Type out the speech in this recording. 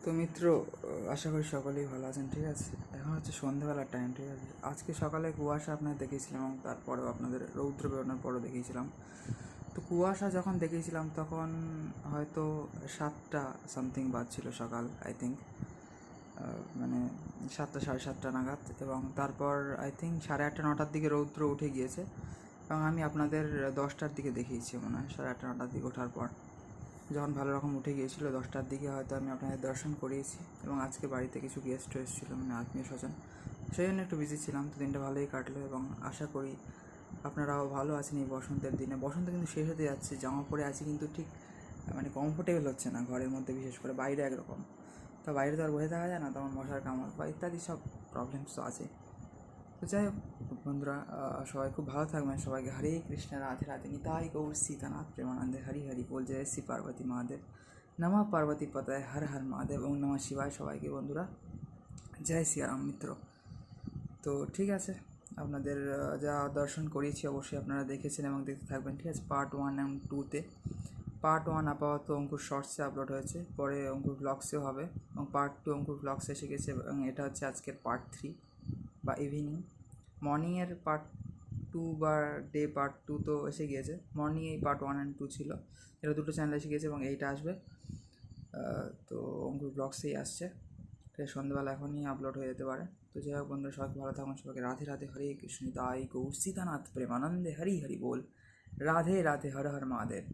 তো মিত্র, আশা করি সকলেই ভালো আছেন। ঠিক আছে, এখন হচ্ছে সন্ধ্যেবেলার টাইম। ঠিক আছে, আজকে সকালে কুয়াশা আপনাদের দেখিয়েছিলাম এবং তারপরেও আপনাদের রৌদ্র বেরোনোর পরও দেখিয়েছিলাম। তো কুয়াশা যখন দেখিয়েছিলাম তখন হয়তো 7টা সামথিং বাজছিল সকাল, আই থিঙ্ক, মানে 7টা 7:30 নাগাদ। এবং তারপর আই থিঙ্ক 8:30 9টার দিকে রৌদ্র উঠে গিয়েছে এবং আমি আপনাদের 10টার দিকে দেখিয়েছি, মনে হয় 8:30 9টার দিকে ওঠার পর যখন ভালো রকম উঠে গিয়েছিলো 10টার দিকে হয়তো আমি আপনাদের দর্শন করিয়েছি। এবং আজকে বাড়িতে কিছু গেস্ট এসেছিলো, মানে আত্মীয় স্বজন, সেই জন্য একটু বিজি ছিলাম। তো দিনটা ভালোই কাটলো এবং আশা করি আপনারাও ভালো আছেন এই বসন্তের দিনে। বসন্ত কিন্তু শেষ হতে যাচ্ছে, জামা পরে আছি কিন্তু ঠিক মানে কমফোর্টেবল হচ্ছে না ঘরের মধ্যে, বিশেষ করে বাইরে একরকম। তো বাইরে তো আর বসে থাকা যায় না, তখন মশার কামড় বা ইত্যাদি সব প্রবলেমস তো আছে। তো যাই হোক বন্ধুরা, সবাই খুব ভালো থাকবেন। সবাইকে হরে কৃষ্ণ, রাধে রাধে, নিতাই গৌর সীতানাথ প্রেমানন্দে, হরি হরি বল, জয় শ্রী পার্বতী মহাদেব, নমঃ পার্বতী পতায়, হর হর মহাদেব, ওম নমঃ শিবায়। সবাইকে বন্ধুরা জয় সিয়ারাম মিত্র। তো ঠিক আছে, আপনাদের যা দর্শন করিয়েছি অবশ্যই আপনারা দেখেছেন এবং দেখতে থাকবেন। ঠিক আছে, পার্ট 1 এবং 2-তে। পার্ট 1 আপাতত অঙ্কুর শর্টসে আপলোড হয়েছে, পরে অঙ্কুর ব্লগসেও হবে, এবং পার্ট 2 অঙ্কুর ব্লগসে এসে গেছে এবং এটা হচ্ছে আজকের পার্ট 3 বা ইভিনিং। মর্নিংয়ের পার্ট 2 বা ডে পার্ট 2 তো এসে গিয়েছে, মর্নিং এই পার্ট 1 অ্যান্ড 2 ছিল, এটা দুটো চ্যানেল এসে গিয়েছে এবং এইটা আসবে। তো অঙ্কুর ব্লগসেই আসছে, ঠিক সন্ধ্যেবেলা এখনই আপলোড হয়ে যেতে পারে। তো যাই হোক বন্ধুরা, সবাইকে ভালো থাকুন, সবাইকে রাধে রাধে, হরে কৃষ্ণ, তাই গৌর সীতানাথ প্রেমানন্দে, হরি হরি বল, রাধে রাধে, হর হর মহাদেব।